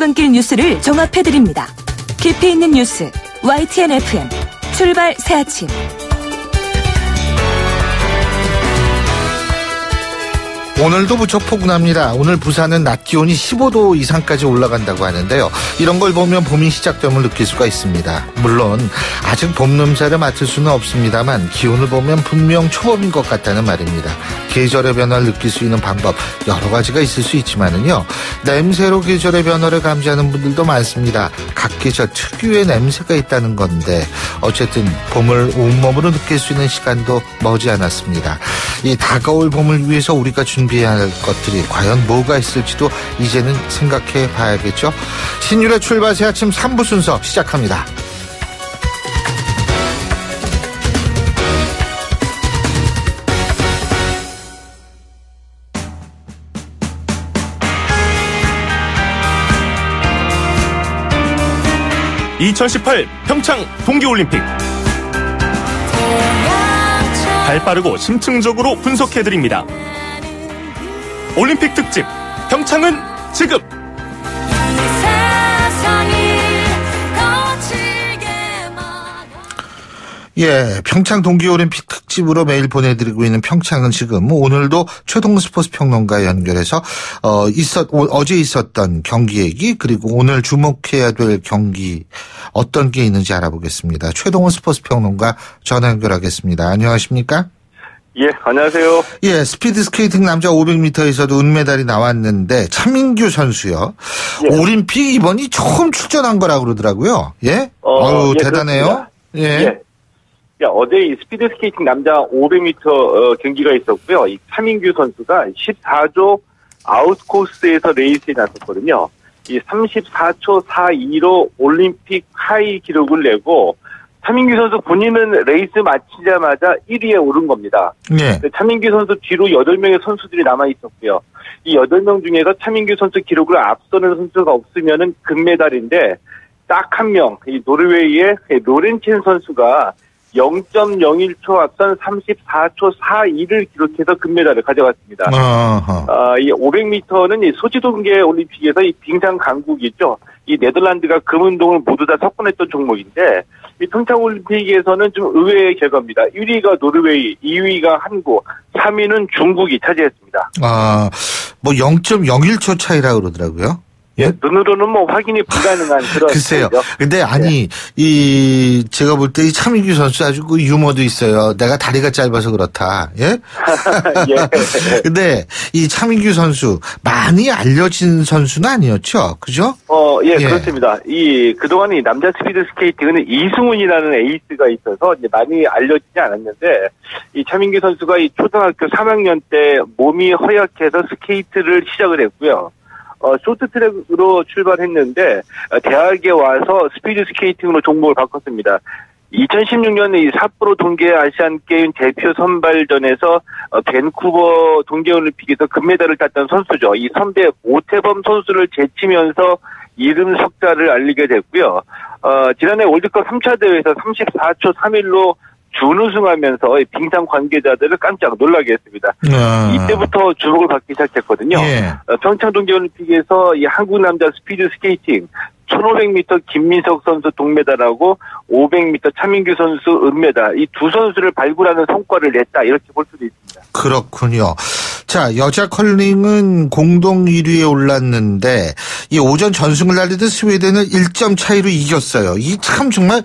출근길 뉴스를 종합해드립니다. 깊이 있는 뉴스 YTN FM 출발 새아침. 오늘도 무척 포근합니다. 오늘 부산은 낮 기온이 15도 이상까지 올라간다고 하는데요. 이런 걸 보면 봄이 시작됨을 느낄 수가 있습니다. 물론 아직 봄 냄새를 맡을 수는 없습니다만 기온을 보면 분명 초봄인 것 같다는 말입니다. 계절의 변화를 느낄 수 있는 방법 여러 가지가 있을 수 있지만은요. 냄새로 계절의 변화를 감지하는 분들도 많습니다. 각 계절 특유의 냄새가 있다는 건데 어쨌든 봄을 온몸으로 느낄 수 있는 시간도 머지 않았습니다. 이 다가올 봄을 위해서 우리가 준비해야 할 것들이 과연 뭐가 있을지도 이제는 생각해 봐야겠죠. 신율의 출발 새 아침 3부 순서 시작합니다. (2018) 평창 동계올림픽 발빠르고 심층적으로 분석해드립니다. 올림픽 특집 평창은 지금. 예, 평창 동계올림픽 특집으로 매일 보내드리고 있는 평창은 지금. 오늘도 최동훈 스포츠 평론가 연결해서 어제 있었던 경기 얘기 그리고 오늘 주목해야 될 경기 어떤 게 있는지 알아보겠습니다. 최동훈 스포츠 평론가 전화 연결하겠습니다. 안녕하십니까? 예, 안녕하세요. 예, 스피드 스케이팅 남자 500m에서도 은메달이 나왔는데 차민규 선수요. 예. 올림픽 이번이 처음 출전한 거라고 그러더라고요. 예? 예, 대단해요. 예. 예. 어제 이 스피드 스케이팅 남자 500m 경기가 있었고요. 이 차민규 선수가 14조 아웃코스에서 레이스에 나섰거든요. 이 34초 42로 올림픽 하이 기록을 내고 차민규 선수 본인은 레이스 마치자마자 1위에 오른 겁니다. 네. 차민규 선수 뒤로 8명의 선수들이 남아있었고요. 이 8명 중에서 차민규 선수 기록을 앞서는 선수가 없으면은 금메달인데 딱 한 명, 이 노르웨이의 로렌첸 선수가 0.01초 앞선 34초 42를 기록해서 금메달을 가져갔습니다. 이 500m는 이 소치 동계 올림픽에서 이 빙상 강국이죠. 이 네덜란드가 금은동을 모두 다 석권했던 종목인데 이 평창 올림픽에서는 좀 의외의 결과입니다. 1위가 노르웨이, 2위가 한국, 3위는 중국이 차지했습니다. 뭐 0.01초 차이라 그러더라고요. 예? 눈으로는 뭐 확인이 불가능한 그런. 글쎄요. 차이죠. 근데 아니, 제가 볼 때 이 차민규 선수 아주 그 유머도 있어요. 내가 다리가 짧아서 그렇다. 예? 예. 근데 이 차민규 선수 많이 알려진 선수는 아니었죠. 그죠? 예, 그렇습니다. 그동안 이 남자 스피드 스케이팅은 이승훈이라는 에이스가 있어서 이제 많이 알려지지 않았는데, 이 차민규 선수가 이 초등학교 3학년 때 몸이 허약해서 스케이트를 시작을 했고요. 쇼트트랙으로 출발했는데 대학에 와서 스피드 스케이팅으로 종목을 바꿨습니다. 2016년 이 삿포로 동계 아시안 게임 대표 선발전에서 밴쿠버 동계올림픽에서 금메달을 땄던 선수죠. 이 선배 오태범 선수를 제치면서 이름 석자를 알리게 됐고요. 지난해 월드컵 3차 대회에서 34초 31로 준우승하면서 빙상 관계자들을 깜짝 놀라게 했습니다. 이때부터 주목을 받기 시작했거든요. 예. 평창 동계올림픽에서 이 한국 남자 스피드 스케이팅 1500m 김민석 선수 동메달하고 500m 차민규 선수 은메달 이 두 선수를 발굴하는 성과를 냈다 이렇게 볼 수도 있습니다. 그렇군요. 자, 여자 컬링은 공동 1위에 올랐는데 이 오전 전승을 날리던 스웨덴을 1점 차이로 이겼어요. 이 참 정말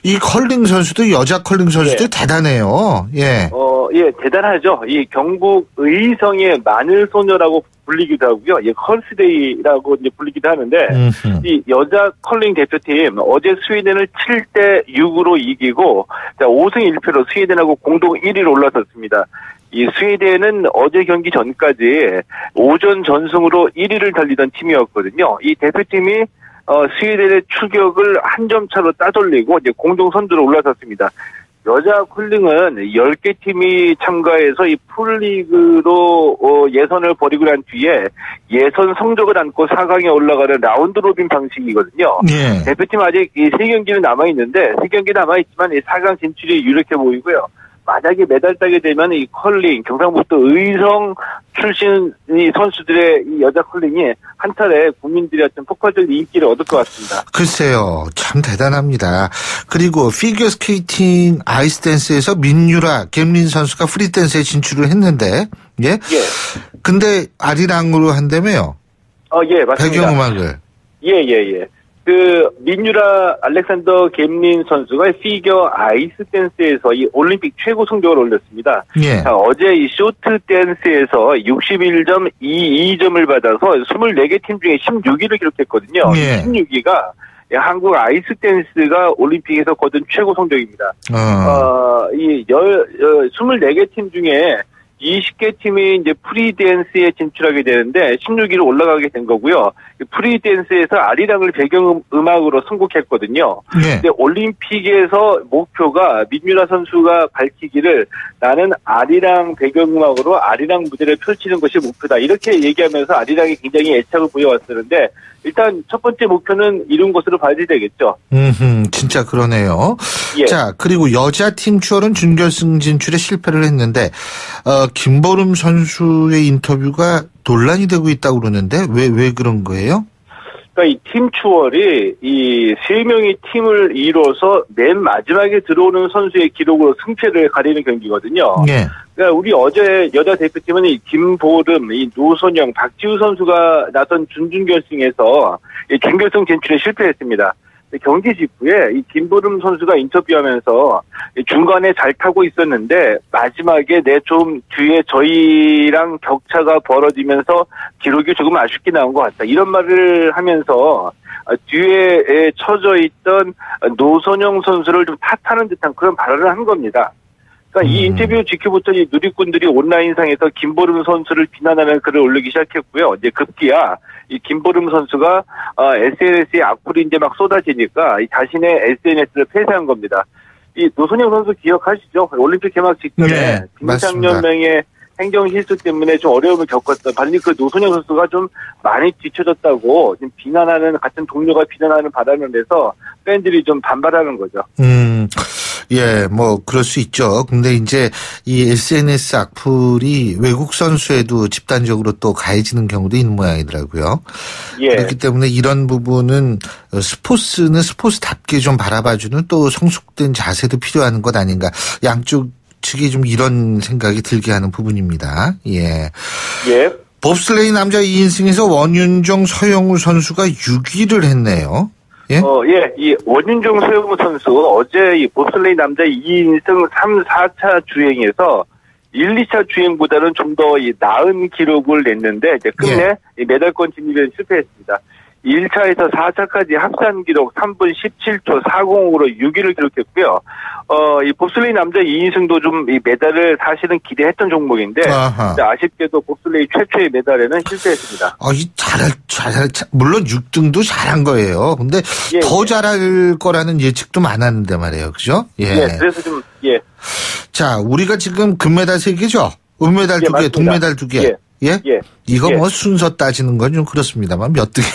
이 컬링 선수도 여자 컬링 선수도 대단해요. 예. 예, 대단하죠. 이 경북 의성의 마늘 소녀라고 불리기도 하고요. 예, 컬스데이라고 이제 불리기도 하는데 이 여자 컬링 대표팀 어제 스웨덴을 7대 6으로 이기고 5승 1패로 스웨덴하고 공동 1위로 올라섰습니다. 이 스웨덴은 어제 경기 전까지 오전 전승으로 1위를 달리던 팀이었거든요. 이 대표팀이 스웨덴의 추격을 한 점 차로 따돌리고 이제 공동 선두로 올라섰습니다. 여자 컬링은 10개 팀이 참가해서 이 풀리그로 예선을 벌이고 난 뒤에 예선 성적을 안고 4강에 올라가는 라운드 로빈 방식이거든요. 예. 대표팀 아직 이 3경기는 남아있는데 3경기 남아있지만 이 4강 진출이 유력해 보이고요. 만약에 메달 따게 되면 이 컬링, 경상북도 의성 출신 이 선수들의 이 여자 컬링이 한 차례 국민들의 어떤 폭발적인 인기를 얻을 것 같습니다. 글쎄요, 참 대단합니다. 그리고 피겨 스케이팅 아이스댄스에서 민유라, 김민 선수가 프리댄스에 진출을 했는데, 예? 예. 근데 아리랑으로 한다며요? 예, 맞습니다. 배경음악을. 예. 민유라 알렉산더 갬린 선수가 피겨 아이스 댄스에서 이 올림픽 최고 성적을 올렸습니다. 예. 자, 어제 이 쇼트 댄스에서 61.22점을 받아서 24개 팀 중에 16위를 기록했거든요. 예. 16위가 한국 아이스 댄스가 올림픽에서 거둔 최고 성적입니다. 24개 팀 중에 20개 팀이 이제 프리댄스에 진출하게 되는데 16위로 올라가게 된 거고요. 프리댄스에서 아리랑을 배경음악으로 선곡했거든요. 네. 근데 올림픽에서 목표가 민유라 선수가 밝히기를 나는 아리랑 배경음악으로 아리랑 무대를 펼치는 것이 목표다. 이렇게 얘기하면서 아리랑에 굉장히 애착을 보여왔었는데 일단 첫 번째 목표는 이룬 것으로 봐야 되겠죠. 진짜 그러네요. 예. 자, 그리고 여자팀 추월은 준결승 진출에 실패를 했는데, 김보름 선수의 인터뷰가 논란이 되고 있다고 그러는데, 왜 그런 거예요? 그러니까 이 팀 추월이 이 3명이 팀을 이뤄서 맨 마지막에 들어오는 선수의 기록으로 승패를 가리는 경기거든요. 네. 그러니까 우리 어제 여자 대표팀은 이 김보름, 이 노선영, 박지우 선수가 나선 준결승에서 이 준결승 진출에 실패했습니다. 경기 직후에 이 김보름 선수가 인터뷰하면서 중간에 잘 타고 있었는데 마지막에 내 좀 뒤에 저희랑 격차가 벌어지면서 기록이 조금 아쉽게 나온 것 같다. 이런 말을 하면서 뒤에 처져 있던 노선영 선수를 좀 탓하는 듯한 그런 발언을 한 겁니다. 그러니까 이 인터뷰 직후부터 이 누리꾼들이 온라인상에서 김보름 선수를 비난하는 글을 올리기 시작했고요. 이제 급기야 이 김보름 선수가 SNS에 악플이 이제 막 쏟아지니까 이 자신의 SNS를 폐쇄한 겁니다. 이 노선영 선수 기억하시죠? 올림픽 개막 직전에 네, 김상렬명의 행정 실수 때문에 좀 어려움을 겪었던 바로 그 노선영 선수가 좀 많이 뒤쳐졌다고 지금 비난하는 같은 동료가 비난하는 바람을 내서 팬들이 좀 반발하는 거죠. 예, 뭐 그럴 수 있죠. 근데 이제 이 SNS 악플이 외국 선수에도 집단적으로 또 가해지는 경우도 있는 모양이더라고요. 예. 그렇기 때문에 이런 부분은 스포츠는 스포츠답게 좀 바라봐주는 또 성숙된 자세도 필요한 것 아닌가. 양쪽 측이 좀 이런 생각이 들게 하는 부분입니다. 예. 예. 봅슬레이 남자 2인승에서 원윤정, 서영우 선수가 6위를 했네요. 예? 이 원윤종 서영우 선수 어제 이 봅슬레이 남자 2인승 3, 4차 주행에서 1, 2차 주행보다는 좀 더 나은 기록을 냈는데 이제 끝내 이 메달권 진입에 실패했습니다. 1차에서 4차까지 합산 기록 3분 17초 40으로 6위를 기록했고요. 이 봅슬레이 남자 2인승도 좀 이 메달을 사실은 기대했던 종목인데 아쉽게도 봅슬레이 최초의 메달에는 실패했습니다. 물론 6등도 잘한 거예요. 근데 더 잘할 거라는 예측도 많았는데 말이에요. 그죠? 예. 그래서 좀 자, 우리가 지금 금메달 3개죠? 은메달 2개, 동메달 2개. 예? 이거 뭐 순서 따지는 건 좀 그렇습니다만 몇 등이요?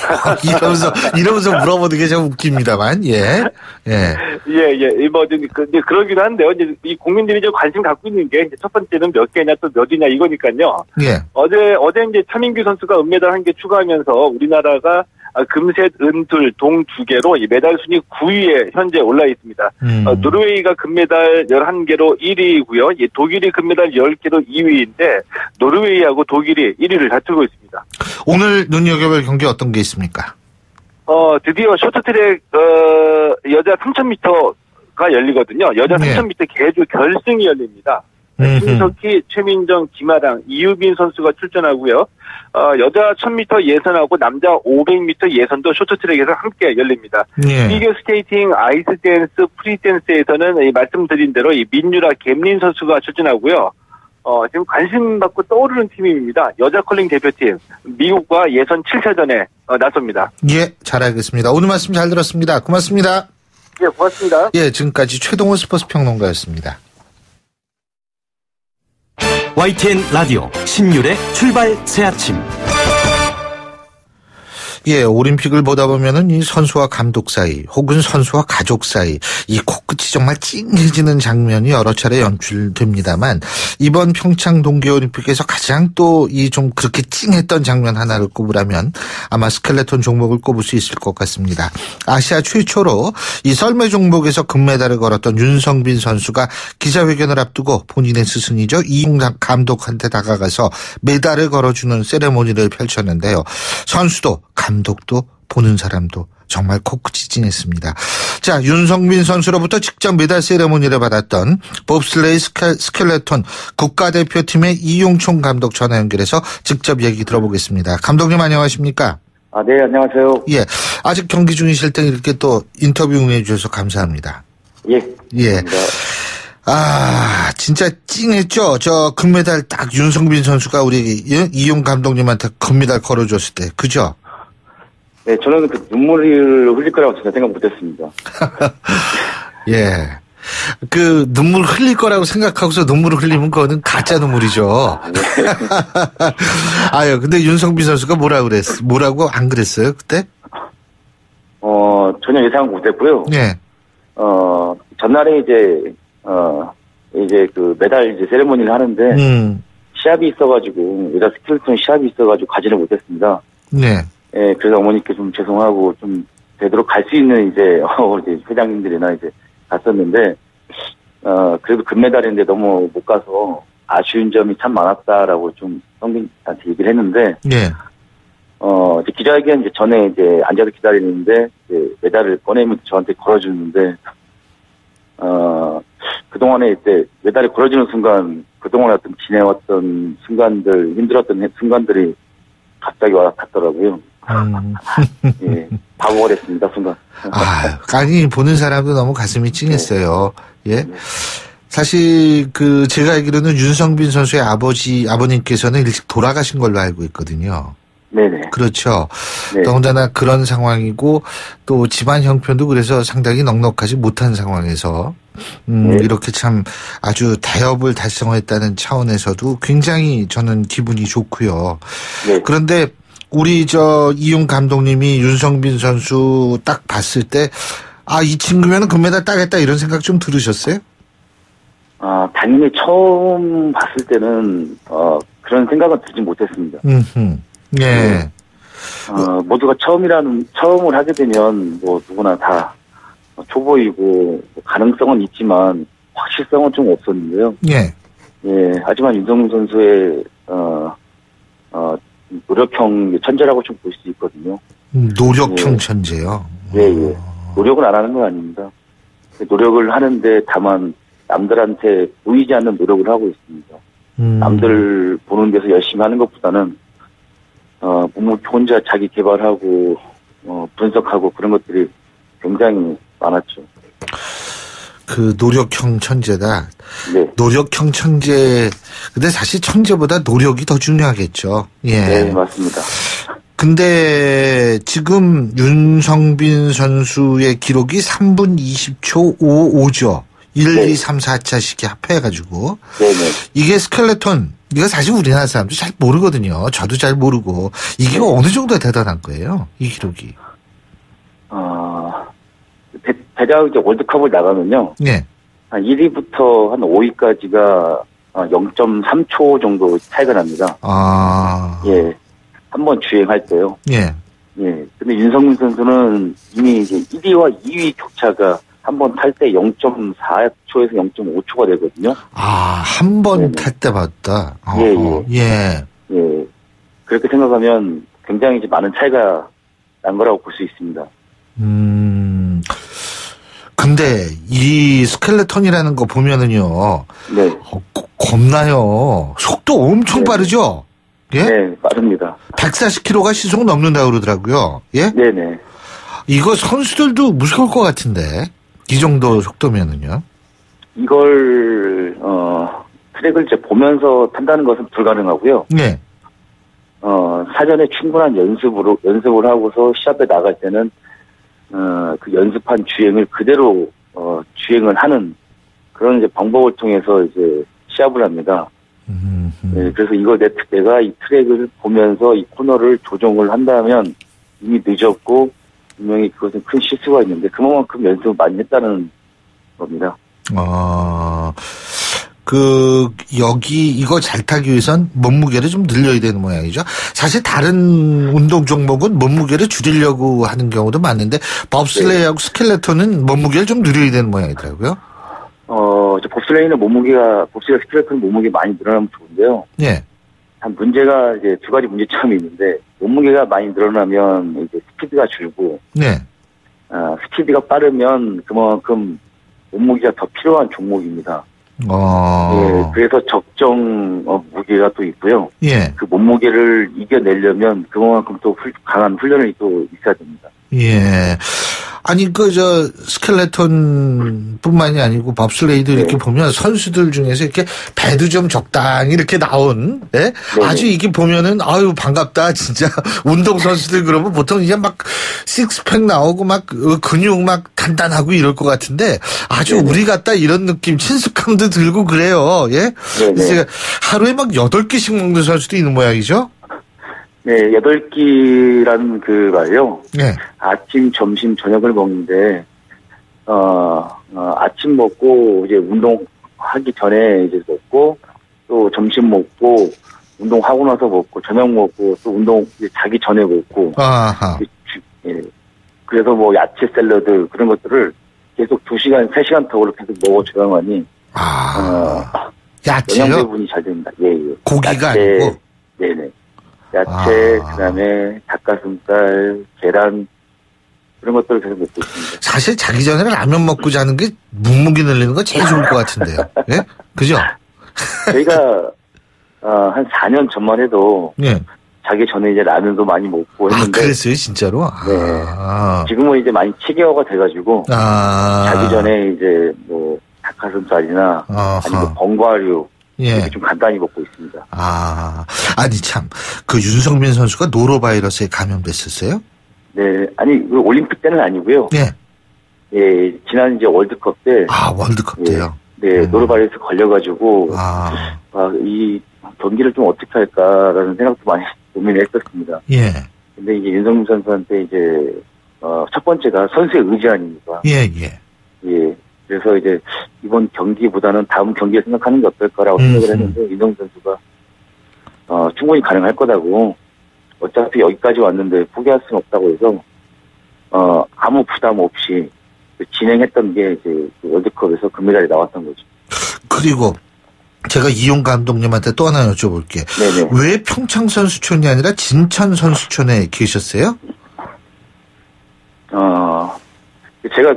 이러면서 물어보는 게 좀 웃깁니다만, 예. 근데 그러기도 한데요. 이제 이 국민들이 좀 관심 갖고 있는 게 첫 번째는 몇 개냐 또 몇이냐 이거니까요. 예. 어제 이제 차민규 선수가 은메달 1개 추가하면서 우리나라가 금셋, 은둘, 동 2개로 이 메달 순위 9위에 현재 올라 있습니다. 노르웨이가 금메달 11개로 1위이고요. 독일이 금메달 10개로 2위인데 노르웨이하고 독일이 1위를 다투고 있습니다. 오늘 눈여겨볼 경기 어떤 게 있습니까? 드디어 쇼트트랙 여자 3000m가 열리거든요. 여자 3000m 개주 결승이 열립니다. 신석희, 최민정, 김아랑, 이유빈 선수가 출전하고요. 여자 1000m 예선하고 남자 500m 예선도 쇼트트랙에서 함께 열립니다. 피겨 스케이팅, 아이스댄스, 프리댄스에서는 말씀드린 대로 이 민유라, 갬린 선수가 출전하고요. 지금 관심 받고 떠오르는 팀입니다. 여자 컬링 대표팀 미국과 예선 7차전에 나섭니다. 예, 잘 알겠습니다. 오늘 말씀 잘 들었습니다. 고맙습니다. 예, 고맙습니다. 예, 지금까지 최동호 스포츠 평론가였습니다. YTN 라디오 신율의 출발 새 아침. 예, 올림픽을 보다 보면은 이 선수와 감독 사이 혹은 선수와 가족 사이 이 코끝이 정말 찡해지는 장면이 여러 차례 연출됩니다만 이번 평창 동계올림픽에서 가장 또 이 좀 그렇게 찡했던 장면 하나를 꼽으라면 아마 스켈레톤 종목을 꼽을 수 있을 것 같습니다. 아시아 최초로 이 썰매 종목에서 금메달을 걸었던 윤성빈 선수가 기자회견을 앞두고 본인의 스승이죠. 이용 감독한테 다가가서 메달을 걸어주는 세레모니를 펼쳤는데요. 선수도 감독도 보는 사람도 정말 코끝이 찡했습니다. 자, 윤성빈 선수로부터 직접 메달 세레모니를 받았던 봅슬레이 스켈레톤 국가대표팀의 이용총 감독 전화 연결해서 직접 얘기 들어보겠습니다. 감독님 안녕하십니까? 네, 안녕하세요. 예, 아직 경기 중이실 때 이렇게 또 인터뷰 응해 주셔서 감사합니다. 예. 예. 진짜 찡했죠? 저 금메달 딱 윤성빈 선수가 우리 이용 감독님한테 금메달 걸어줬을 때, 그죠? 네, 저는 그 눈물을 흘릴 거라고 전혀 생각 못 했습니다. 예. 그 눈물 흘릴 거라고 생각하고서 눈물을 흘리면 그거는 가짜 눈물이죠. 네. 아유, 근데 윤성빈 선수가 뭐라고 안 그랬어요, 그때? 전혀 예상 못 했고요. 예. 전날에 이제 그 메달 이제 세레모니를 하는데, 시합이 있어가지고, 메달 스켈레톤 시합이 있어가지고 가지를 못했습니다. 네. 예, 그래서 어머니께 좀 죄송하고 좀 되도록 갈 수 있는 이제 회장님들이나 이제 갔었는데, 그래도 금메달인데 너무 못 가서 아쉬운 점이 참 많았다라고 좀 성빈한테 얘기를 했는데, 예. 이제 기자회견 이제 전에 이제 앉아서 기다리는데, 이제 메달을 꺼내면 저한테 걸어주는데, 그동안에 이제 메달을 걸어주는 순간, 그동안에 어떤 지내왔던 순간들, 힘들었던 순간들이 갑자기 와 닿더라고요. 예, 바보가 됐습니다, 순간. 아니, 보는 사람도 너무 가슴이 찡했어요. 네. 예. 사실, 제가 알기로는 윤성빈 선수의 아버님께서는 일찍 돌아가신 걸로 알고 있거든요. 네네. 그렇죠. 네. 더군다나 그런 상황이고, 또 집안 형편도 그래서 상당히 넉넉하지 못한 상황에서, 네. 이렇게 참 아주 대업을 달성했다는 차원에서도 굉장히 저는 기분이 좋고요. 네. 그런데, 우리 이용 감독님이 윤성빈 선수 딱 봤을 때, 이 친구면은 금메달 따겠다 이런 생각 좀 들으셨어요? 당연히 처음 봤을 때는, 그런 생각은 들지 못했습니다. 예. 네. 모두가 처음을 하게 되면, 뭐, 누구나 다 초보이고, 가능성은 있지만, 확실성은 좀 없었는데요. 예. 예, 하지만 윤성빈 선수의, 노력형 천재라고 좀 볼 수 있거든요. 노력형 예. 천재요? 예. 노력은 안 하는 건 아닙니다. 노력을 하는데 다만 남들한테 보이지 않는 노력을 하고 있습니다. 남들 보는 데서 열심히 하는 것보다는 묵묵히 혼자 자기 개발하고 분석하고 그런 것들이 굉장히 많았죠. 그 노력형 천재다. 네. 노력형 천재. 근데 사실 천재보다 노력이 더 중요하겠죠. 예. 네, 맞습니다. 근데 지금 윤성빈 선수의 기록이 3분 20초 55죠. 1, 네. 2, 3, 4차 시기 합해가지고. 네네. 이게 스켈레톤. 이거 사실 우리나라 사람도 잘 모르거든요. 저도 잘 모르고. 이게 어느 정도 대단한 거예요? 이 기록이. 대략 이제 월드컵을 나가면요. 예. 한 1위부터 한 5위까지가 0.3초 정도 차이가 납니다. 예. 한 번 주행할 때요. 예. 예. 근데 윤성민 선수는 이미 이제 1위와 2위 격차가 한 번 탈 때 0.4초에서 0.5초가 되거든요. 한 번 탈 때 봤다. 예. 그렇게 생각하면 굉장히 이제 많은 차이가 난 거라고 볼 수 있습니다. 근데 이 스켈레톤이라는 거 보면은요. 네. 겁나요. 속도 엄청 빠르죠? 예? 네, 빠릅니다. 140km가 시속 넘는다고 그러더라고요. 예? 네네. 이거 선수들도 무서울 것 같은데. 이 정도 속도면은요. 이걸, 트랙을 이제 보면서 탄다는 것은 불가능하고요. 네. 사전에 충분한 연습을 하고서 시합에 나갈 때는, 그 연습한 주행을 그대로, 주행을 하는 그런 이제 방법을 통해서 이제 시합을 합니다. 네, 그래서 이걸 내가 이 트랙을 보면서 이 코너를 조정을 한다면, 이미 늦었고 분명히 그것은 큰 실수가 있는데 그만큼 연습을 많이 했다는 겁니다. 여기 이거 잘 타기 위해선 몸무게를 좀 늘려야 되는 모양이죠. 사실 다른 운동 종목은 몸무게를 줄이려고 하는 경우도 많은데 법슬레이하고 스켈레톤은 몸무게를 좀 늘려야 되는 모양이더라고요. 법슬레이는 법슬레이 스켈레톤은 몸무게 많이 늘어나면 좋은데요. 예. 한 문제가 이제 두 가지 문제점이 있는데 몸무게가 많이 늘어나면 이제 스피드가 줄고, 네. 스피드가 빠르면 그만큼 몸무게가 더 필요한 종목입니다. 예, 그래서 적정 무게가 또 있고요. 예. 그 몸무게를 이겨내려면 그만큼 또 강한 훈련이 또 있어야 됩니다. 예. 아니, 스켈레톤 뿐만이 아니고 법슬레이도 네. 이렇게 보면 선수들 중에서 이렇게 배도 좀 적당히 이렇게 나온, 예? 아주 이게 보면은, 아유, 반갑다, 진짜. 운동선수들 그러면 보통 이제 막 식스팩 나오고 막 근육 막 단단하고 이럴 것 같은데 아주 네네. 우리 같다 이런 느낌, 친숙함도 들고 그래요, 예? 그래서 하루에 막 8끼씩 먹는 선수도 있는 모양이죠? 네, 8끼라는 그 말이요. 네. 아침, 점심, 저녁을 먹는데, 아침 먹고, 이제 운동하기 전에 이제 먹고, 또 점심 먹고, 운동하고 나서 먹고, 저녁 먹고, 또 이제 자기 전에 먹고. 아하. 예. 그래서 뭐 야채 샐러드 그런 것들을 계속 2시간, 3시간 더 계속 먹어줘야만이, 야채요? 영양 배분이 잘 됩니다. 예, 예. 고기가 야채, 아니고? 네네. 야채, 그다음에 닭가슴살, 계란 그런 것들을 계속 먹고 있습니다. 사실 자기 전에 라면 먹고 자는 게 몸무게 늘리는 거 제일 좋을 것 같은데요. 예? 그죠? 저희가 한 4년 전만 해도 예. 자기 전에 이제 라면도 많이 먹고 했는데 그랬어요, 진짜로? 네. 지금은 이제 많이 체계화가 돼가지고 자기 전에 이제 뭐 닭가슴살이나 아니면 번과류 예. 좀 간단히 먹고 있습니다. 아니 참, 윤성민 선수가 노로바이러스에 감염됐었어요? 네, 아니 그 올림픽 때는 아니고요. 예. 예, 지난 이제 월드컵 때. 월드컵 때요. 네, 노로바이러스 걸려가지고 이 경기를 좀 어떻게 할까라는 생각도 많이 고민했었습니다. 예. 근데 이제 윤성민 선수한테 이제 첫 번째가 선수의 의지 아닙니까? 예. 그래서 이제 이번 경기보다는 다음 경기를 생각하는 게 어떨까라고 생각을 했는데 윤성민 선수가 충분히 가능할 거다고 어차피 여기까지 왔는데 포기할 수는 없다고 해서 아무 부담 없이 진행했던 게 이제 그 월드컵에서 금메달이 나왔던 거죠. 그리고 제가 이용 감독님한테 또 하나 여쭤볼게. 네네. 왜 평창 선수촌이 아니라 진천 선수촌에 계셨어요? 제가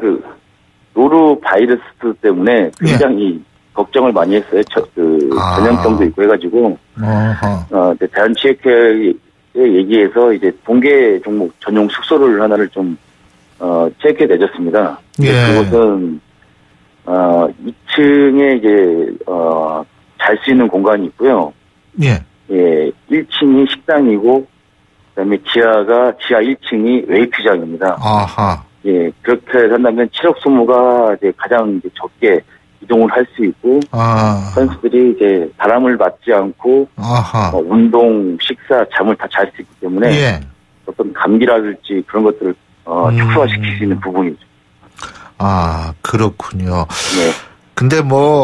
노루 바이러스 때문에 굉장히 걱정을 많이 했어요. 전염병도 있고 해가지고. 대한체육회에 얘기해서 이제 동계 종목 전용 숙소를 하나를 좀, 체육회에 내줬습니다. 그곳은, 2층에 이제, 잘 수 있는 공간이 있고요. 예. 1층이 식당이고, 그 다음에 지하 1층이 웨이트장입니다. 예, 그렇게 한다면 체력 소모가 이제 가장 이제 적게 이동을 할 수 있고, 선수들이 이제 바람을 맞지 않고, 운동, 식사, 잠을 다 잘 수 있기 때문에, 어떤 감기라든지 그런 것들을, 축소화시킬 수 있는 부분이죠. 그렇군요. 네. 근데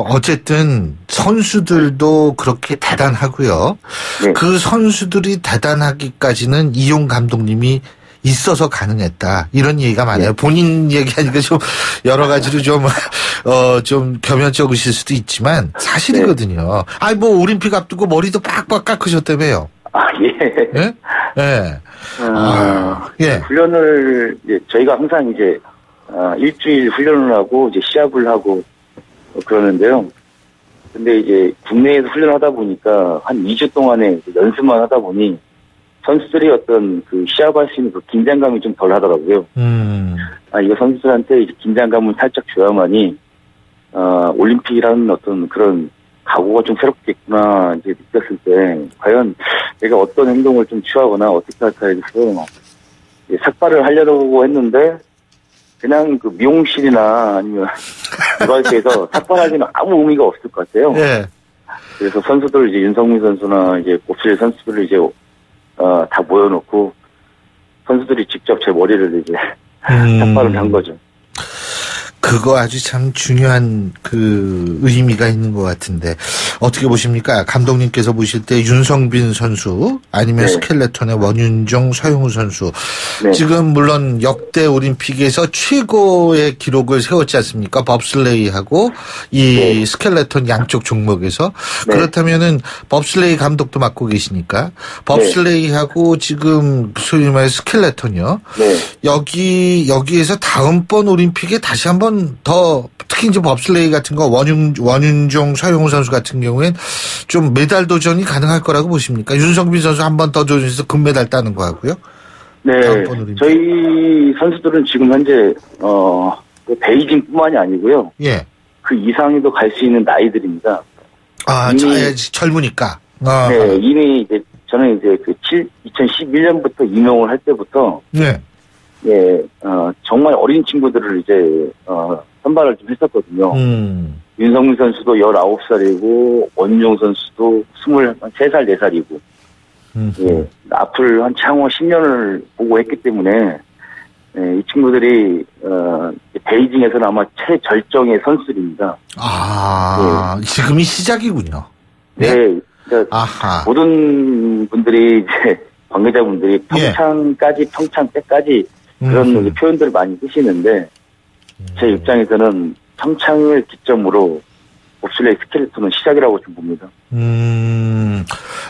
어쨌든 선수들도 그렇게 대단하고요. 네. 그 선수들이 대단하기까지는 이용 감독님이 있어서 가능했다. 이런 얘기가 많아요. 본인 얘기하니까 좀 여러 가지로 좀 겸연쩍으실 수도 있지만 사실이거든요. 올림픽 앞두고 머리도 빡빡 깎으셨다며요. 예. 예. 예. 훈련을, 저희가 항상 이제, 일주일 훈련을 하고, 이제 시합을 하고, 그러는데요. 근데 이제 국내에서 훈련하다 보니까 한 2주 동안에 연습만 하다 보니 선수들이 어떤 시합할 수 있는 긴장감이 좀 덜 하더라고요. 이거 선수들한테 이제 긴장감을 살짝 줘야만이, 올림픽이라는 어떤 그런 각오가 좀 새롭겠구나, 이제 느꼈을 때, 과연 내가 어떤 행동을 좀 취하거나 어떻게 할까 해서, 삭발을 하려고 했는데, 그냥 미용실이나 아니면 유발소에서 삭발하기는 아무 의미가 없을 것 같아요. 예. 그래서 선수들 이제 윤성민 선수나 이제 곱슬 선수들을 이제 다 모여놓고 선수들이 직접 제 머리를 이제 삭발을 한 거죠. 그거 아주 참 중요한 그 의미가 있는 것 같은데 어떻게 보십니까? 감독님께서 보실 때 윤성빈 선수 아니면 네. 스켈레톤의 원윤종, 서영우 선수 네. 지금 물론 역대 올림픽에서 최고의 기록을 세웠지 않습니까? 법슬레이하고 이 네. 스켈레톤 양쪽 종목에서 네. 그렇다면은 법슬레이 감독도 맡고 계시니까 법슬레이하고 지금 소위 말해 스켈레톤이요. 네. 여기에서 다음번 올림픽에 다시 한번 더 특히 이제 법슬레이 같은 거 원윤종, 서영우 선수 같은 경우엔 좀 메달 도전이 가능할 거라고 보십니까? 윤성빈 선수 한 번 더 도전해서 금메달 따는 거 하고요. 네. 저희 선수들은 지금 현재 베이징뿐만이 아니고요. 예. 그 이상에도 갈 수 있는 나이들입니다. 아, 젊으니까. 네. 이미 이제 저는 이제 2011년부터 임용을 할 때부터 네. 예, 정말 어린 친구들을 이제, 선발을 좀 했었거든요. 윤성민 선수도 19살이고, 원용 선수도 23살, 4살이고, 예, 앞을 한 향후 10년을 보고 했기 때문에, 예, 이 친구들이, 베이징에서는 아마 최절정의 선수들입니다. 아, 예. 지금이 시작이군요. 네. 네, 그러니까 아하. 모든 분들이 이제, 관계자분들이 평창 때까지 그런 표현들을 많이 쓰시는데 제 입장에서는 평창을 기점으로 봅슬레이 스켈레톤은 시작이라고 좀 봅니다.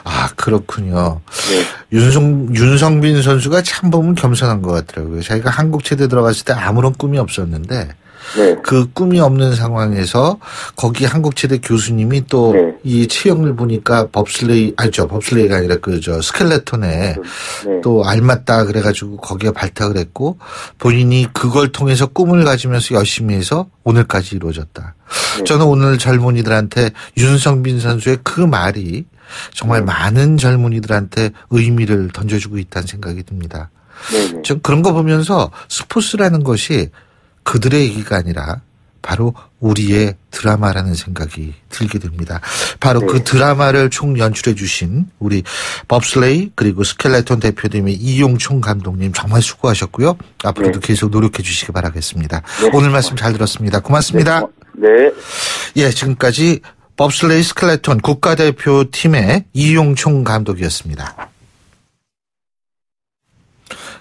아, 그렇군요. 네. 윤성빈 선수가 참 보면 겸손한 것 같더라고요. 자기가 한국체대 들어갔을 때 아무런 꿈이 없었는데 네. 그 꿈이 없는 상황에서 거기 한국체대 교수님이 또 이 체형을 보니까 법슬레이가 아니라 스켈레톤에 네. 또 알맞다 그래가지고 거기에 발탁을 했고 본인이 그걸 통해서 꿈을 가지면서 열심히 해서 오늘까지 이루어졌다. 네. 저는 오늘 젊은이들한테 윤성빈 선수의 그 말이 정말 많은 젊은이들한테 의미를 던져주고 있다는 생각이 듭니다. 네. 좀 그런 거 보면서 스포츠라는 것이 그들의 얘기가 아니라 바로 우리의 드라마라는 생각이 들게 됩니다. 바로 그 드라마를 총 연출해 주신 우리 법슬레이 그리고 스켈레톤 대표팀의 이용총 감독님 정말 수고하셨고요. 앞으로도 계속 노력해 주시기 바라겠습니다. 네. 오늘 말씀 잘 들었습니다. 고맙습니다. 네. 예, 지금까지 법슬레이 스켈레톤 국가대표팀의 이용총 감독이었습니다.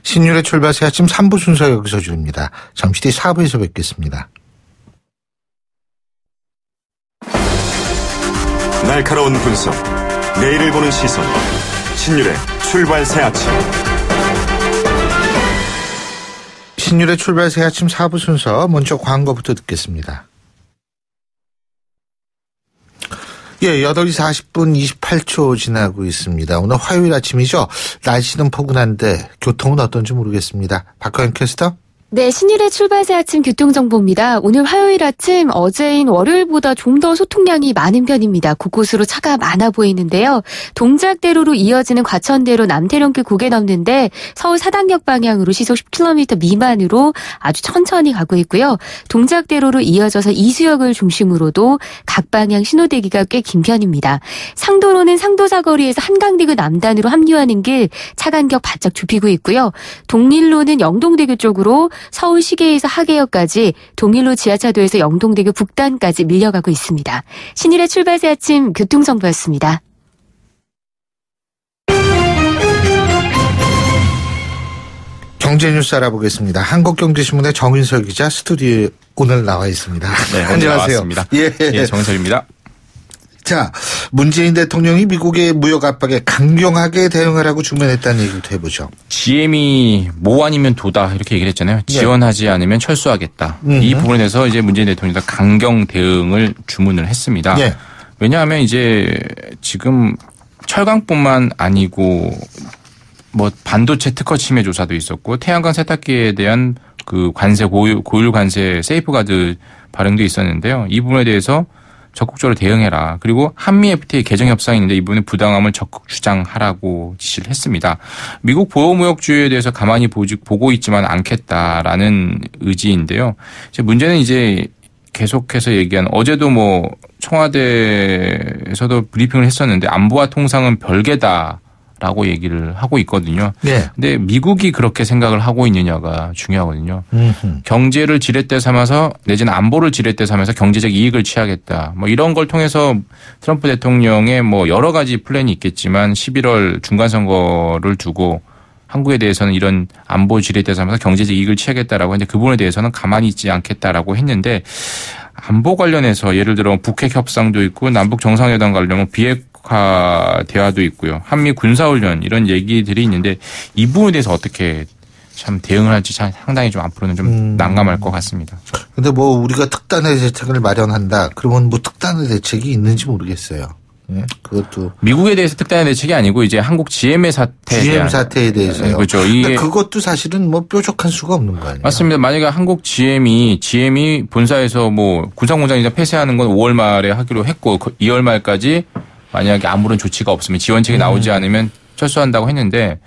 신율의 출발 새 아침 3부 순서 여기서 줄입니다. 잠시 뒤 4부에서 뵙겠습니다. 날카로운 분석, 내일을 보는 시선, 신율의 출발 새 아침. 신율의 출발 새 아침 4부 순서 먼저 광고부터 듣겠습니다. 예, 8시 40분 28초 지나고 있습니다. 오늘 화요일 아침이죠. 날씨는 포근한데 교통은 어떤지 모르겠습니다. 박가연 캐스터? 네, 신일의 출발새 아침 교통정보입니다. 오늘 화요일 아침 어제인 월요일보다 좀 더 소통량이 많은 편입니다. 곳곳으로 차가 많아 보이는데요. 동작대로로 이어지는 과천대로 남태령길 고개 넘는데 서울 사당역 방향으로 시속 10km 미만으로 아주 천천히 가고 있고요. 동작대로로 이어져서 이수역을 중심으로도 각 방향 신호대기가 꽤 긴 편입니다. 상도로는 상도사거리에서 한강대교 남단으로 합류하는 길 차간격 바짝 좁히고 있고요. 동일로는 영동대교 쪽으로 서울 시계에서 하계역까지 동일로 지하차도에서 영동대교 북단까지 밀려가고 있습니다. 신일의 출발새 아침 교통정보였습니다. 경제뉴스 알아보겠습니다. 한국경제신문의 정인설 기자 스튜디오에 오늘 나와 있습니다. 네, 안녕하세요. 나왔습니다. 예, 정인설입니다. 자, 문재인 대통령이 미국의 무역 압박에 강경하게 대응하라고 주문했다는 얘기부터 해보죠. GM이 뭐 아니면 도다 이렇게 얘기를 했잖아요. 지원하지 않으면 철수하겠다. 이 부분에 대해서 이제 문재인 대통령이 강경 대응을 주문을 했습니다. 예. 왜냐하면 이제 지금 철강뿐만 아니고 뭐 반도체 특허 침해 조사도 있었고 태양광 세탁기에 대한 그 관세 고율 관세 세이프가드 발행도 있었는데요. 이 부분에 대해서 적극적으로 대응해라. 그리고 한미 FTA 개정 협상이 있는데 이 부분의 부당함을 적극 주장하라고 지시를 했습니다. 미국 보호무역주의에 대해서 가만히 보고 있지만 않겠다라는 의지인데요. 이제 문제는 이제 계속해서 얘기한 어제도 뭐 청와대에서도 브리핑을 했었는데 안보와 통상은 별개다. 라고 얘기를 하고 있거든요. 네. 근데 미국이 그렇게 생각을 하고 있느냐가 중요하거든요. 경제를 지렛대 삼아서 내지는 안보를 지렛대 삼아서 경제적 이익을 취하겠다. 뭐 이런 걸 통해서 트럼프 대통령의 뭐 여러 가지 플랜이 있겠지만 11월 중간 선거를 두고 한국에 대해서는 이런 안보 지렛대 삼아서 경제적 이익을 취하겠다라고 했는데 그 부분에 대해서는 가만히 있지 않겠다라고 했는데 안보 관련해서 예를 들어 북핵 협상도 있고 남북 정상회담 관련은 비핵화 대화도 있고요. 한미 군사훈련 이런 얘기들이 있는데 이 부분에 대해서 어떻게 참 대응을 할지 상당히 좀 앞으로는 좀 난감할 것 같습니다. 근데 뭐 우리가 특단의 대책을 마련한다. 그러면 뭐 특단의 대책이 있는지 모르겠어요. 네, 그것도 미국에 대해서 특단의 대책이 아니고 이제 한국 GM의 사태에 대해서요. 그렇죠. 이게 그것도 사실은 뭐 뾰족할 수가 없는 거 아니에요? 맞습니다. 만약에 한국 GM이 본사에서 뭐 군산공장 폐쇄하는 건 5월 말에 하기로 했고 2월 말까지 만약에 아무런 조치가 없으면 지원책이 나오지 않으면 철수한다고 했는데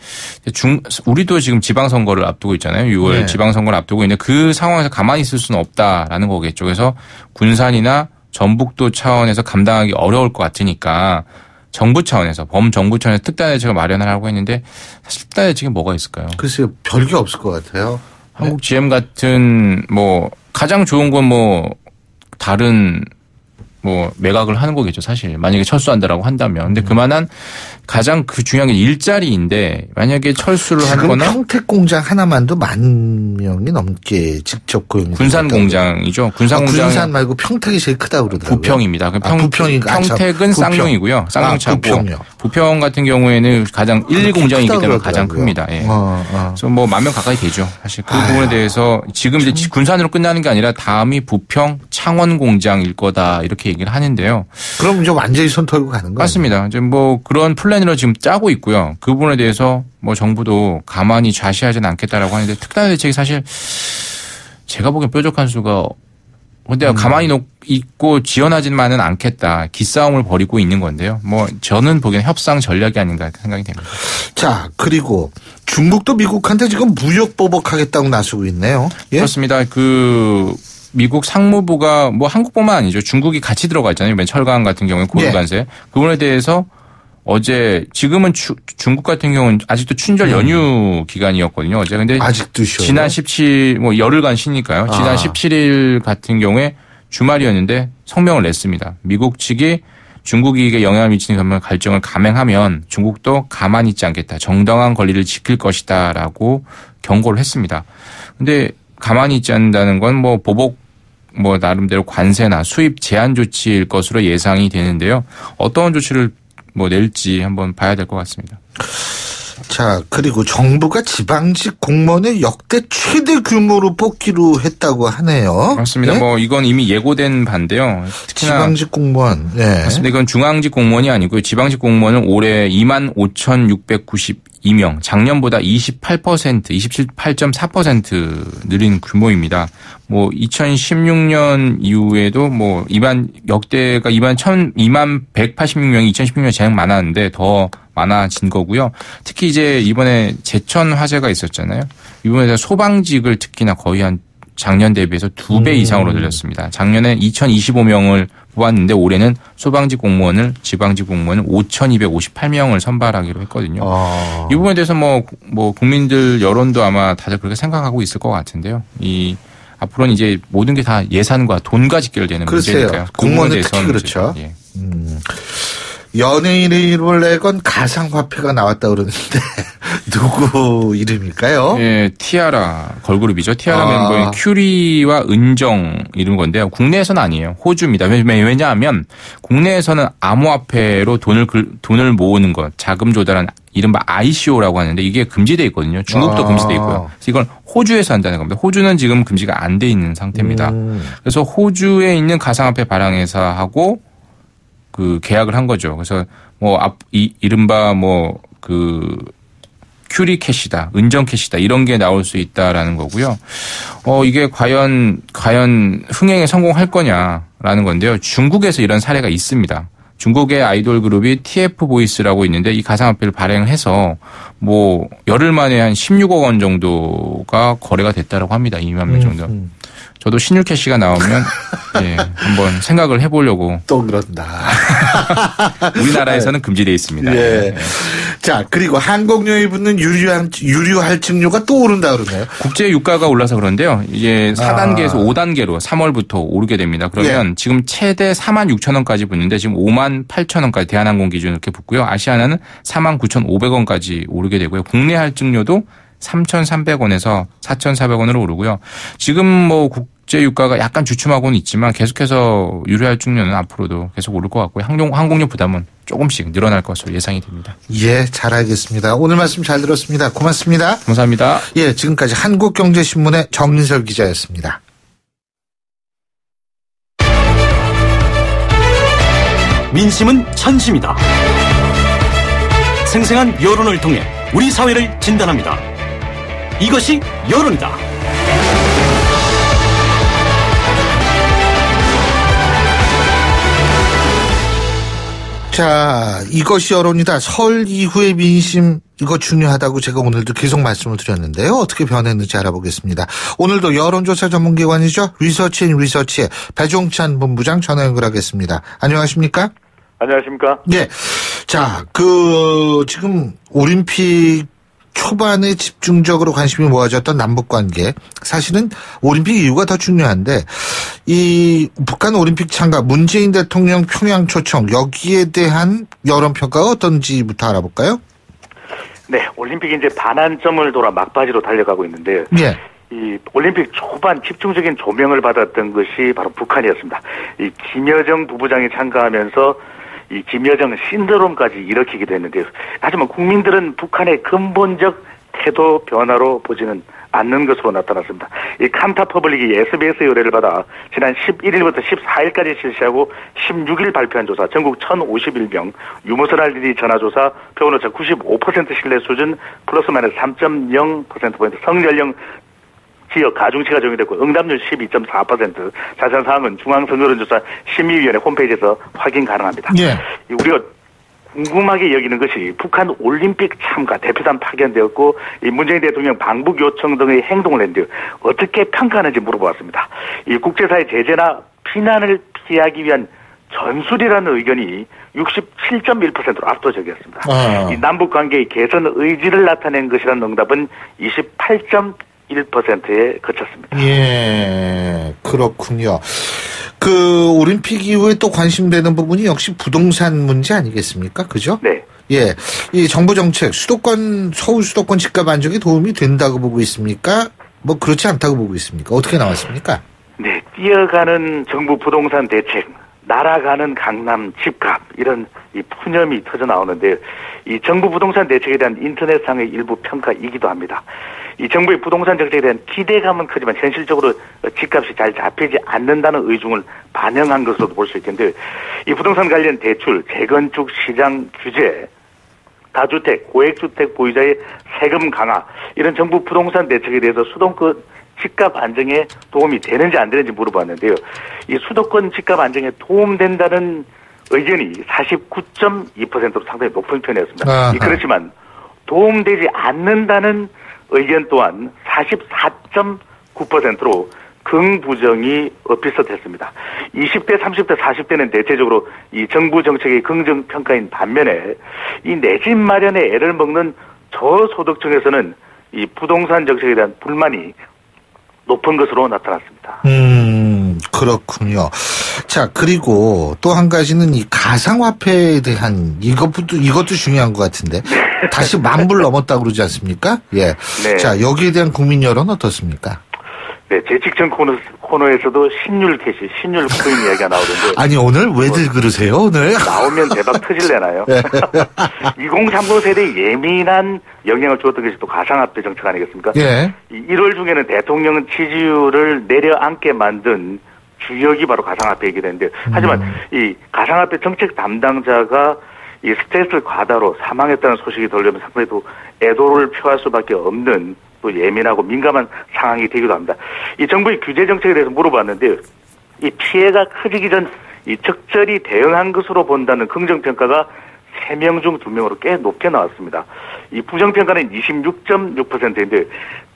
우리도 지금 지방선거를 앞두고 있잖아요. 6월 네. 지방선거를 앞두고 있는데 그 상황에서 가만히 있을 수는 없다라는 거겠죠. 그래서 군산이나 전북도 차원에서 감당하기 어려울 것 같으니까 정부 차원에서 범정부 차원에서 특단 대책을 마련하라고 했는데 사실 특단 대책이 뭐가 있을까요? 글쎄요. 별게 없을 것 같아요. 한국 GM 같은 뭐 가장 좋은 건 뭐 다른 뭐 매각을 하는 거겠죠, 사실. 만약에 철수한다라고 한다면. 근데 그만한 가장 그 중요한 게 일자리인데 만약에 철수를 하거나 지금 평택 공장 하나만도 10,000명이 넘게 직접 고용. 군산 공장이죠. 군산 공장. 군산 말고 평택이 제일 크다고 그러더라고요. 부평입니다. 부평인가? 평택은 쌍용이고요. 쌍용차고. 부평 같은 경우에는 가장 1, 2공장이기 때문에 가장 큽니다. 예. 그래서 뭐 10,000명 가까이 되죠. 사실 그 부분에 대해서 지금 이제 군산으로 끝나는 게 아니라 다음이 부평 창원 공장일 거다 이렇게 얘기를 하는데요. 그럼 이제 완전히 손 털고 가는 거예요? 맞습니다. 이제 뭐 그런 플랜으로 지금 짜고 있고요. 그 부분에 대해서 뭐 정부도 가만히 좌시하지는 않겠다라고 하는데 특단 대책이 사실 제가 보기엔 뾰족한 수가 근데 가만히 있고 지원하지만은 않겠다. 기싸움을 벌이고 있는 건데요. 뭐 저는 보기엔 협상 전략이 아닌가 생각이 됩니다. 자, 그리고 중국도 미국한테 지금 무역 보복하겠다고 나서고 있네요. 예? 그렇습니다. 그 미국 상무부가 뭐 한국뿐만 아니죠. 중국이 같이 들어가 있잖아요. 이번 철강 같은 경우에 고유관세. 예. 그 부분에 대해서 어제 지금은 중국 같은 경우는 아직도 춘절 연휴 기간이었거든요. 어제 근데 아직도 쉬어요? 지난 17 뭐 열흘간 쉬니까요. 지난 17일 같은 경우에 주말이었는데 성명을 냈습니다. 미국 측이 중국 이익에 영향을 미치는 갈등을 감행하면 중국도 가만히 있지 않겠다. 정당한 권리를 지킬 것이다라고 경고를 했습니다. 근데 가만히 있지 않는다는 건 뭐 보복 뭐 나름대로 관세나 수입 제한 조치일 것으로 예상이 되는데요. 어떤 조치를 뭐 낼지 한번 봐야 될 것 같습니다. 자, 그리고 정부가 지방직 공무원을 역대 최대 규모로 뽑기로 했다고 하네요. 맞습니다. 네? 뭐 이건 이미 예고된 바인데요. 특히나 지방직 공무원. 네. 맞습니다. 이건 중앙직 공무원이 아니고요. 지방직 공무원은 올해 25,692명, 작년보다 28%, 27.4% 늘린 규모입니다. 뭐 2016년 이후에도 뭐 역대가 21,186명이 2016년에 재능 많았는데 더 많아진 거고요. 특히 이제 이번에 제천 화재가 있었잖아요. 이번에 소방직을 특히나 거의 한 작년 대비해서 2배 이상으로 늘렸습니다. 작년에 2,025명을 뽑았는데 올해는 소방직 공무원을 지방직 공무원을 5,258명을 선발하기로 했거든요. 이 부분에 대해서 뭐 국민들 여론도 아마 다들 그렇게 생각하고 있을 것 같은데요. 앞으로는 이제 모든 게 다 예산과 돈과 직결되는 문제니까요. 공무원은 특히 그렇죠. 예. 연예인의 이름을 내건 가상화폐가 나왔다 그러는데 누구 이름일까요? 예, 티아라 걸그룹이죠. 티아라 멤버인 큐리와 은정 이런 건데요. 국내에서는 아니에요. 호주입니다. 왜냐하면 국내에서는 암호화폐로 돈을 모으는 것, 자금 조달한 이른바 ICO라고 하는데 이게 금지돼 있거든요. 중국도 금지돼 있고요. 그래서 이건 호주에서 한다는 겁니다. 호주는 지금 금지가 안 돼 있는 상태입니다. 그래서 호주에 있는 가상화폐 발행회사하고 그 계약을 한 거죠. 그래서 이른바 큐리 캐시다, 은정 캐시다 이런 게 나올 수 있다라는 거고요. 이게 과연 흥행에 성공할 거냐라는 건데요. 중국에서 이런 사례가 있습니다. 중국의 아이돌 그룹이 TF 보이스라고 있는데 이 가상화폐를 발행해서 뭐 열흘 만에 한 16억 원 정도가 거래가 됐다라고 합니다. 2만 명 정도. 저도 신유 캐시가 나오면 예, 한번 생각을 해보려고. 또 그런다. 우리나라에서는 금지되어 있습니다. 예. 자, 그리고 항공료에 붙는 유류 할증료가 또 오른다 그러네요. 국제 유가가 올라서 그런데요. 이제 4단계에서 5단계로 3월부터 오르게 됩니다. 그러면 지금 최대 46,000원까지 붙는데 지금 58,000원까지 대한항공 기준 이렇게 붙고요. 아시아나는 49,500원까지 오르게 되고요. 국내 할증료도 3,300원에서 4,400원으로 오르고요. 지금 뭐 국제 유가가 약간 주춤하고는 있지만 계속해서 유류 할증료는 앞으로도 계속 오를 것 같고요. 항공료 부담은 조금씩 늘어날 것으로 예상이 됩니다. 예, 잘 알겠습니다. 오늘 말씀 잘 들었습니다. 고맙습니다. 감사합니다. 예, 지금까지 한국경제신문의 정인설 기자였습니다. 민심은 천심이다. 생생한 여론을 통해 우리 사회를 진단합니다. 이것이 여론이다. 자, 이것이 여론이다. 설 이후의 민심, 이거 중요하다고 제가 오늘도 계속 말씀을 드렸는데요. 어떻게 변했는지 알아보겠습니다. 오늘도 여론조사 전문기관이죠. 리서치앤리서치의 배종찬 본부장 전화 연결하겠습니다. 안녕하십니까? 안녕하십니까? 예. 자, 지금 올림픽 초반에 집중적으로 관심이 모아졌던 남북관계. 사실은 올림픽 이유가 더 중요한데, 이 북한 올림픽 참가, 문재인 대통령 평양 초청, 여기에 대한 여론평가가 어떤지부터 알아볼까요? 네, 올림픽이 이제 반환점을 돌아 막바지로 달려가고 있는데요. 예. 이 올림픽 초반 집중적인 조명을 받았던 것이 바로 북한이었습니다. 이 김여정 부부장이 참가하면서 이 김여정 신드롬까지 일으키기도 했는데요. 하지만 국민들은 북한의 근본적 태도 변화로 보지는 않는 것으로 나타났습니다. 이 칸타 퍼블릭이 SBS 의뢰를 받아 지난 11일부터 14일까지 실시하고 16일 발표한 조사, 전국 1,051명, 유무선 RDD 전화조사, 표본오차 95% 신뢰 수준, 플러스 마이너스 3.0%포인트, 성연령 지역 가중치가 적용됐고 응답률 12.4%. 자세한 사항은 중앙선거론조사 심의위원회 홈페이지에서 확인 가능합니다. 예. 우리가 궁금하게 여기는 것이 북한 올림픽 참가 대표단 파견되었고 이 문재인 대통령 방북 요청 등의 행동을 했는데 어떻게 평가하는지 물어보았습니다. 이 국제사회 제재나 비난을 피하기 위한 전술이라는 의견이 67.1%로 압도적이었습니다. 이 남북 관계의 개선 의지를 나타낸 것이라는 응답은 28.1%에 그쳤습니다. 예, 그렇군요. 올림픽 이후에 또 관심되는 부분이 역시 부동산 문제 아니겠습니까? 그죠? 네. 예. 이 정부 정책, 서울 수도권 집값 안정에 도움이 된다고 보고 있습니까? 뭐 그렇지 않다고 보고 있습니까? 어떻게 나왔습니까? 네. 뛰어가는 정부 부동산 대책, 날아가는 강남 집값, 이런 이 푸념이 터져 나오는데 이 정부 부동산 대책에 대한 인터넷상의 일부 평가이기도 합니다. 이 정부의 부동산 정책에 대한 기대감은 크지만 현실적으로 집값이 잘 잡히지 않는다는 의중을 반영한 것으로도 볼 수 있겠는데 이 부동산 관련 대출, 재건축 시장 규제, 다주택, 고액주택 보유자의 세금 강화, 이런 정부 부동산 대책에 대해서 수도권 집값 안정에 도움이 되는지 안 되는지 물어봤는데요. 이 수도권 집값 안정에 도움된다는 의견이 49.2%로 상당히 높은 편이었습니다. 그렇지만 도움되지 않는다는 의견 또한 44.9%로 긍부정이 엇비슷했습니다. 20대, 30대, 40대는 대체적으로 이 정부 정책의 긍정 평가인 반면에 이 내 집 마련에 애를 먹는 저소득층에서는 이 부동산 정책에 대한 불만이 높은 것으로 나타났습니다. 그렇군요. 자, 그리고 또 한 가지는 이 가상화폐에 대한 이것도 중요한 것 같은데 다시 10,000불 넘었다고 그러지 않습니까? 예. 네. 자, 여기에 대한 국민 여론 어떻습니까? 네, 제 직전 코너에서도 신율 캐시, 신율 코인 이야기가 나오던데. 아니, 오늘 왜들 그러세요, 오늘? 나오면 대박 터질래나요? 2030 세대에 예민한 영향을 주었던 것이 또 가상화폐 정책 아니겠습니까? 예. 1월 중에는 대통령 지지율을 내려앉게 만든 주역이 바로 가상화폐이기도 했는데, 하지만 이 가상화폐 정책 담당자가 이 스트레스 과다로 사망했다는 소식이 들려면 상당히 또 애도를 표할 수밖에 없는 또 예민하고 민감한 상황이 되기도 합니다. 이 정부의 규제 정책에 대해서 물어봤는데 이 피해가 커지기 전 이 적절히 대응한 것으로 본다는 긍정평가가 3명 중 2명으로 꽤 높게 나왔습니다. 이 부정평가는 26.6%인데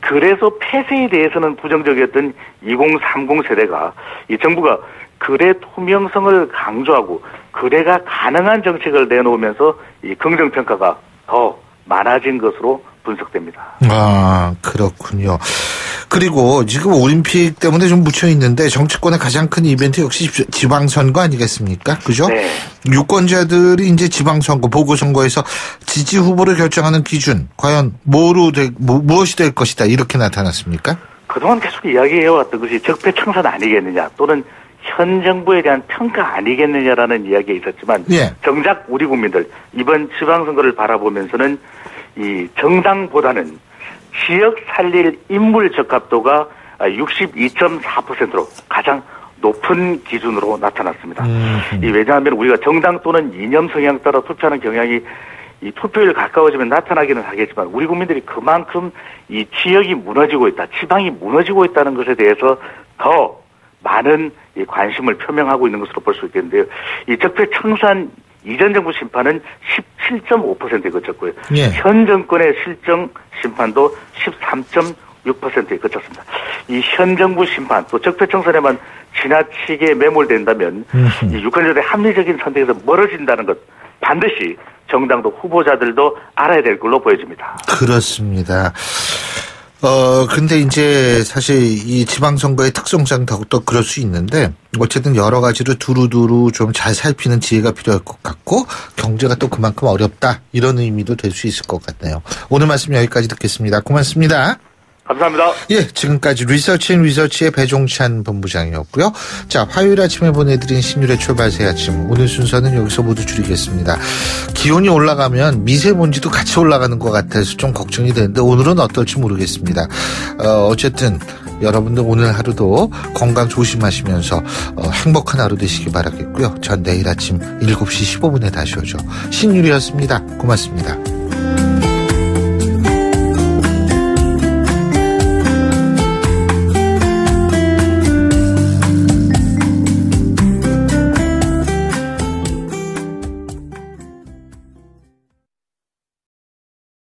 그래서 폐쇄에 대해서는 부정적이었던 2030 세대가 이 정부가 거래 투명성을 강조하고 거래가 가능한 정책을 내놓으면서 이 긍정평가가 더 많아진 것으로 분석됩니다. 아, 그렇군요. 그리고 지금 올림픽 때문에 좀 묻혀 있는데 정치권의 가장 큰 이벤트 역시 지방선거 아니겠습니까? 그죠? 네. 유권자들이 이제 지방선거, 보궐선거에서 지지 후보를 결정하는 기준, 과연 무엇이 될 것이다, 이렇게 나타났습니까? 그동안 계속 이야기해왔던 것이 적폐청산 아니겠느냐, 또는 현 정부에 대한 평가 아니겠느냐라는 이야기가 있었지만, 예. 정작 우리 국민들, 이번 지방선거를 바라보면서는 이 정당보다는 지역 살릴 인물 적합도가 62.4%로 가장 높은 기준으로 나타났습니다. 왜냐하면 우리가 정당 또는 이념 성향 따라 투표하는 경향이 이 투표율 가까워지면 나타나기는 하겠지만 우리 국민들이 그만큼 이 지역이 무너지고 있다, 지방이 무너지고 있다는 것에 대해서 더 많은 이 관심을 표명하고 있는 것으로 볼 수 있겠는데요. 이 적폐 청산 이전 정부 심판은 17.5%에 그쳤고요. 예. 현 정권의 실정 심판도 13.6%에 그쳤습니다. 이 현 정부 심판 또 적폐 청산에만 지나치게 매몰된다면 이 유권자들의 합리적인 선택에서 멀어진다는 것 반드시 정당도 후보자들도 알아야 될 걸로 보여집니다. 그렇습니다. 근데 이제 사실 이 지방선거의 특성상 더욱더 그럴 수 있는데 어쨌든 여러 가지로 두루두루 좀 잘 살피는 지혜가 필요할 것 같고 경제가 또 그만큼 어렵다 이런 의미도 될 수 있을 것 같네요. 오늘 말씀 여기까지 듣겠습니다. 고맙습니다. 감사합니다. 예, 지금까지 리서치의 배종찬 본부장이었고요. 자, 화요일 아침에 보내드린 신율의 출발새 아침. 오늘 순서는 여기서 모두 줄이겠습니다. 기온이 올라가면 미세먼지도 같이 올라가는 것 같아서 좀 걱정이 되는데 오늘은 어떨지 모르겠습니다. 어쨌든 여러분들 오늘 하루도 건강 조심하시면서 행복한 하루 되시기 바라겠고요. 전 내일 아침 7시 15분에 다시 오죠. 신율이었습니다. 고맙습니다.